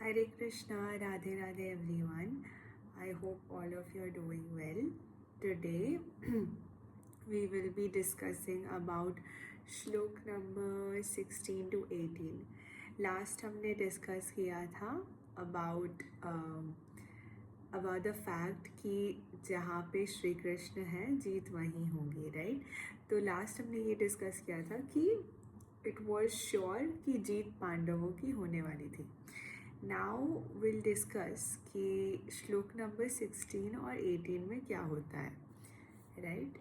Hare Krishna, Radhe Radhe everyone. I hope all of you are doing well. Today we will be discussing about श्लोक number 16 to 18. Last हमने discuss किया था about the fact कि जहाँ पे श्री कृष्ण है जीत वहीं होगी, राइट? तो लास्ट हमने ये डिस्कस किया था कि इट वॉज श्योर कि जीत पांडवों की होने वाली थी. नाउ विल डिस्कस कि श्लोक नंबर 16 और 18 में क्या होता है, right?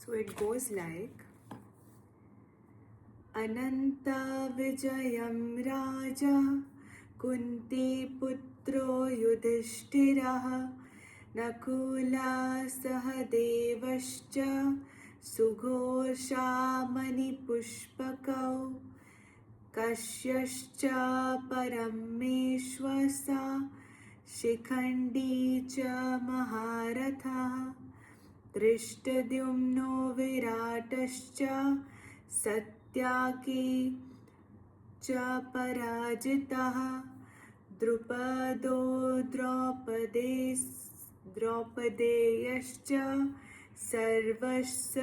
So it goes like Anant Vijayam राजा कुंती पुत्रो युधिष्ठिरः नकुला सहदेवश्च सुघोषा मणिपुष्पकौ कश्यश्च परमेश्वसा शिखण्डी च महारथः धृष्टद्युम्नो विराटश्च सत्याकी च पराजितः द्रुपदो द्रौपदेयश्च सर्वस्य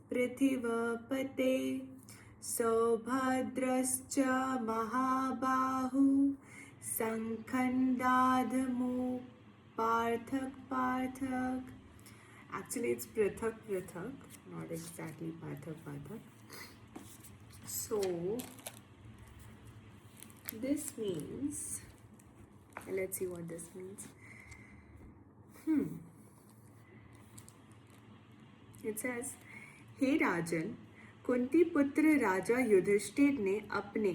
पृथिवपते सौभद्रश्च महाबाहु संखण्डाधमु पार्थक. Actually it's पृथक, not exactly पार्थक. So this means, let's see what this means. It says, हे राजन, कुंती पुत्र राजा युधिष्ठिर ने अपने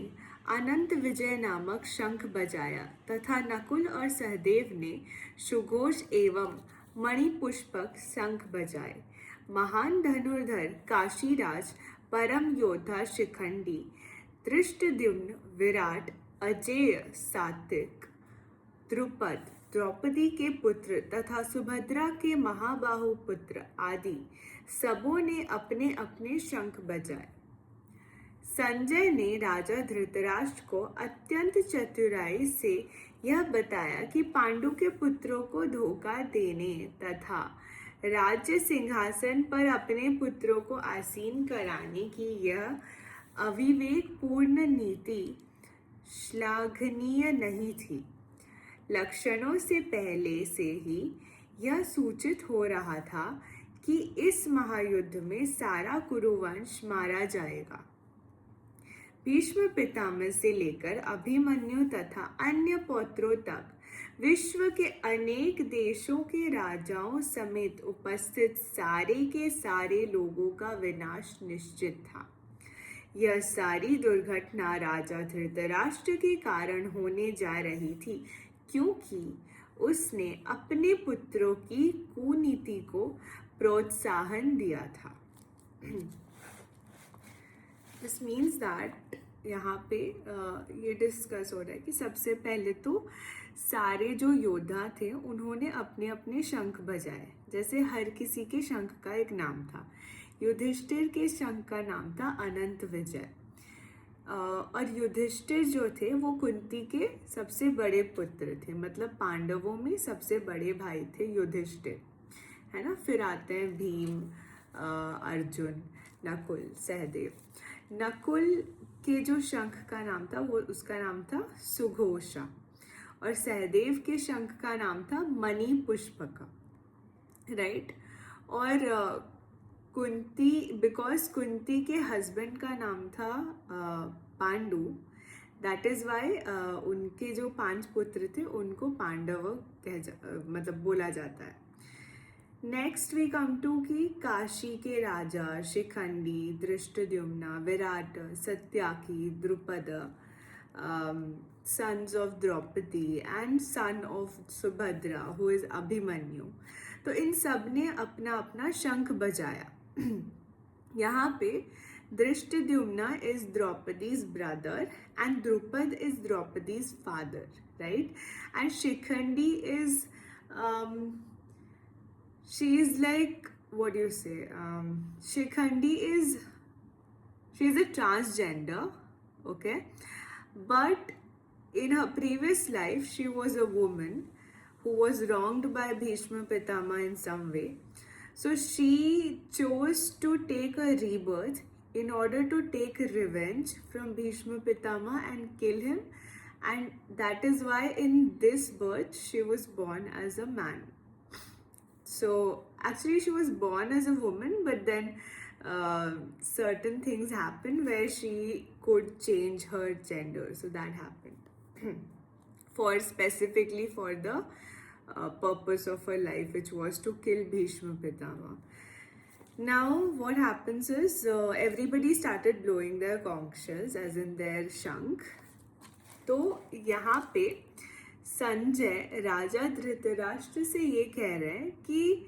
अनंत विजय नामक शंख बजाया तथा नकुल और सहदेव ने सुघोष एवं मणिपुष्पक शंख बजाए. महान धनुर्धर काशीराज, परम योद्धा शिखंडी, धृष्टद्युम्न, विराट, अजेय, सात्विक, द्रुपद, द्रौपदी के पुत्र तथा सुभद्रा के महाबाहु पुत्र आदि सबों ने अपने अपने शंख बजाए. संजय ने राजा धृतराष्ट्र को अत्यंत चतुराई से यह बताया कि पांडु के पुत्रों को धोखा देने तथा राज्य सिंहासन पर अपने पुत्रों को आसीन कराने की यह अविवेकपूर्ण नीति श्लाघनीय नहीं थी. लक्षणों से पहले से ही यह सूचित हो रहा था कि इस महायुद्ध में सारा कुरुवंश मारा जाएगा. भीष्म पितामह से लेकर अभिमन्यु तथा अन्य पौत्रों तक विश्व के अनेक देशों के राजाओं समेत उपस्थित सारे के सारे लोगों का विनाश निश्चित था. यह सारी दुर्घटना राजा धृतराष्ट्र के कारण होने जा रही थी, क्योंकि उसने अपने पुत्रों की कुनीति को प्रोत्साहन दिया था. दिस मीन्स दैट यहाँ पे ये डिस्कस हो रहा है कि सबसे पहले तो सारे जो योद्धा थे उन्होंने अपने अपने शंख बजाए. जैसे हर किसी के शंख का एक नाम था. युधिष्ठिर के शंख का नाम था अनंत विजय. और युधिष्ठिर जो थे वो कुंती के सबसे बड़े पुत्र थे, मतलब पांडवों में सबसे बड़े भाई थे युधिष्ठिर, है ना. फिर आते हैं भीम, अर्जुन, नकुल, सहदेव. नकुल के जो शंख का नाम था वो उसका नाम था सुघोषा और सहदेव के शंख का नाम था मणिपुष्पका, राइट. और कुंती, बिकॉज कुंती के हस्बैंड का नाम था पांडु, दैट इज वाई उनके जो 5 पुत्र थे उनको पांडव मतलब बोला जाता है. नेक्स्ट वी कम टू कि काशी के राजा Shikhandi, Dhrishtadyumna, Virat, Satyaki, Drupad, sons of Draupadi and son of Subhadra who is Abhimanyu. तो इन सब ने अपना अपना शंख बजाया. यहाँ पे Dhrishtadyumna is Draupadi's brother and Drupad is Draupadi's father, right. And Shikhandi is she is like, what do you say, Shikhandi is, she is a transgender, okay, but in her previous life she was a woman who was wronged by Bhishma Pitama in some way. So she chose to take a rebirth in order to take revenge from Bhishma Pitama and kill him, and that is why in this birth she was born as a man. So actually she was born as a woman, but then certain things happened where she could change her gender, so that happened for specifically for the purpose of her life, which was to kill Bhishma Pitama. Now what happens is everybody started blowing their conch shells, as in their shank. तो यहाँ पे संजय राजा धृतराष्ट्र से ये कह रहे हैं कि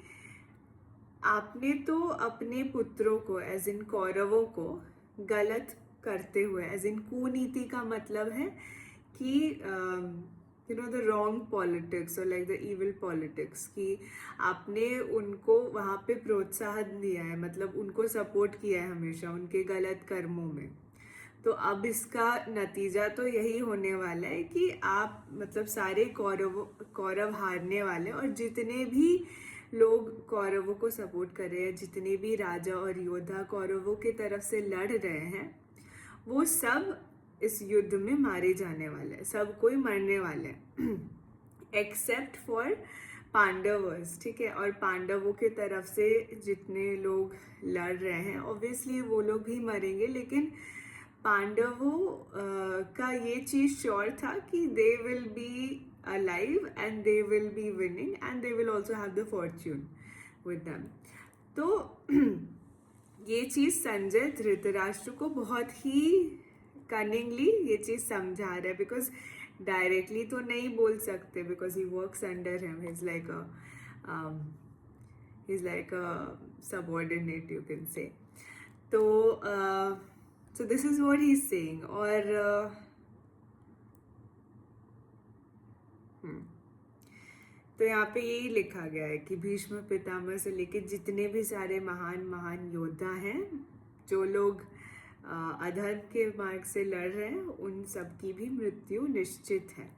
आपने तो अपने पुत्रों को, एज इन कौरवों को, गलत करते हुए, एज इन कुनीति का मतलब है कि you know the wrong politics और लाइक द इविल पॉलिटिक्स, कि आपने उनको वहाँ पे प्रोत्साहन दिया है, मतलब उनको सपोर्ट किया है हमेशा उनके गलत कर्मों में. तो अब इसका नतीजा तो यही होने वाला है कि आप मतलब सारे कौरव हारने वाले, और जितने भी लोग कौरवों को सपोर्ट कर रहे हैं, जितने भी राजा और योद्धा कौरवों की तरफ से लड़ रहे हैं, वो सब इस युद्ध में मारे जाने वाले हैं, सब कोई मरने वाले हैं एक्सेप्ट फॉर पांडवर्स. ठीक है, और पांडवों के तरफ से जितने लोग लड़ रहे हैं ऑब्वियसली वो लोग भी मरेंगे, लेकिन पांडवों का ये चीज़ श्योर था कि they will be alive and they will be winning and they will also have the fortune with them. तो ये चीज़ संजय धृतराष्ट्र को बहुत ही कनिंगली ये चीज़ समझा रहा है, बिकॉज डायरेक्टली तो नहीं बोल सकते, because he works under him, he's like a subordinate you can say. तो so this is what he's saying. और तो यहाँ पे यही लिखा गया है कि भीष्म पितामह से लेके जितने भी सारे महान महान योद्धा हैं, जो लोग अधर्म के मार्ग से लड़ रहे हैं, उन सब की भी मृत्यु निश्चित है.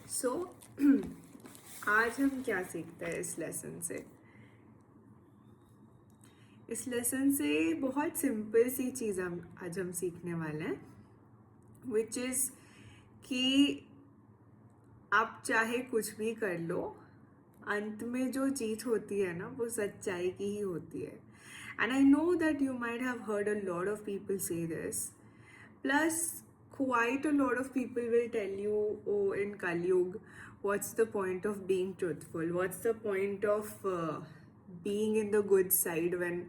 सो आज हम क्या सीखते हैं इस लेसन से? इस लेसन से बहुत सिंपल सी चीज़ आज हम सीखने वाले हैं, विच इज़ कि आप चाहे कुछ भी कर लो, अंत में जो जीत होती है ना, वो सच्चाई की ही होती है. And I know that you might have heard a lot of people say this, plus quite a lot of people will tell you, oh in Kalyug, what's the point of being truthful, what's the point of being in the good side when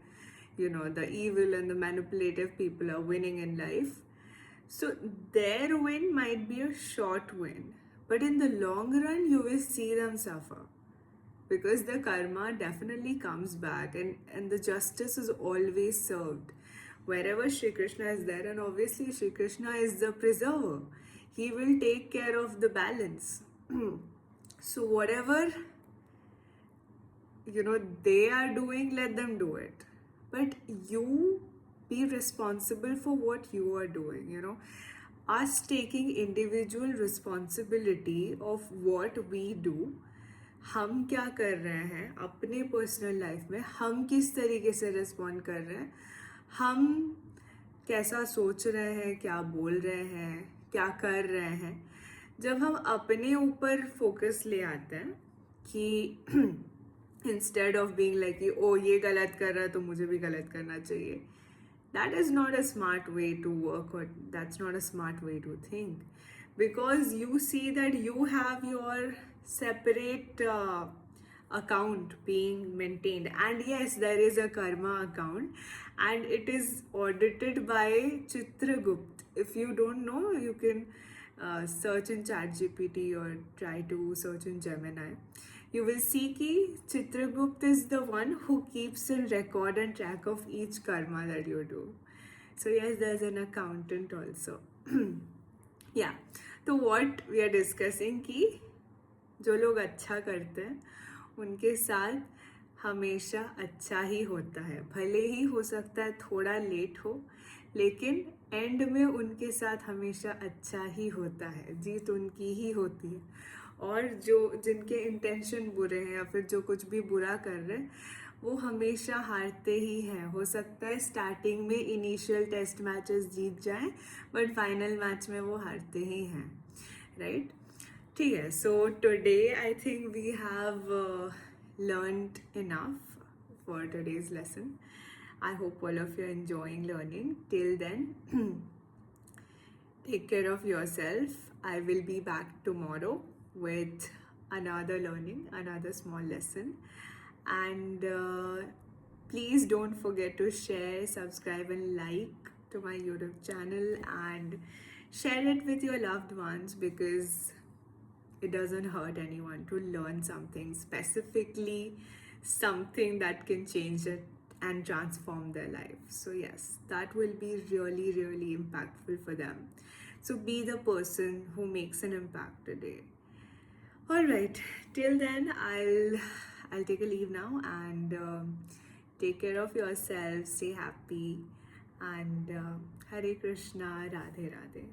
you know the evil and the manipulative people are winning in life. So their win might be a short win, but in the long run you will see them suffer, because the karma definitely comes back, and the justice is always served wherever Shri Krishna is there, and obviously Shri Krishna is the preserver. He will take care of the balance. So whatever you know they are doing, let them do it, but you be responsible for what you are doing. You know, us taking individual responsibility of what we do, हम क्या कर रहे हैं अपने personal life में, हम किस तरीके से रिस्पॉन्ड कर रहे हैं, हम कैसा सोच रहे हैं, क्या बोल रहे हैं, क्या कर रहे हैं. जब हम अपने ऊपर फोकस ले आते हैं कि instead of being like कि ओ ये गलत कर रहा है तो मुझे भी गलत करना चाहिए, that is not a smart way to work, or that's not a smart way to think, because you see that you have your separate account being maintained, and yes, there is a karma account and it is audited by Chitragupt. If you don't know, you can search in ChatGPT or try to search in Gemini. You will see कि Chitragupt is the one who keeps a record and track of each karma that you do. So yes, there's an accountant also. Yeah. तो what we are discussing कि जो लोग अच्छा करते हैं उनके साथ हमेशा अच्छा ही होता है, भले ही हो सकता है थोड़ा लेट हो, लेकिन एंड में उनके साथ हमेशा अच्छा ही होता है, जीत उनकी ही होती है। और जो जिनके इंटेंशन बुरे हैं या फिर जो कुछ भी बुरा कर रहे हैं वो हमेशा हारते ही हैं। हो सकता है स्टार्टिंग में इनिशियल टेस्ट मैचेस जीत जाएं बट फाइनल मैच में वो हारते ही हैं, राइट? ठीक है, so today I think we have learned enough for today's lesson. I hope all of you are enjoying learning. Till then, take care of yourself. I will be back tomorrow with another learning, another small lesson. And please don't forget to share, subscribe, and like to my YouTube channel and share it with your loved ones, because it doesn't hurt anyone to learn something, specifically something that can change it and transform their life. So yes, that will be really, really impactful for them. So be the person who makes an impact today. All right, till then, I'll take a leave now, and take care of yourself, stay happy, and Hare Krishna, Radhe Radhe.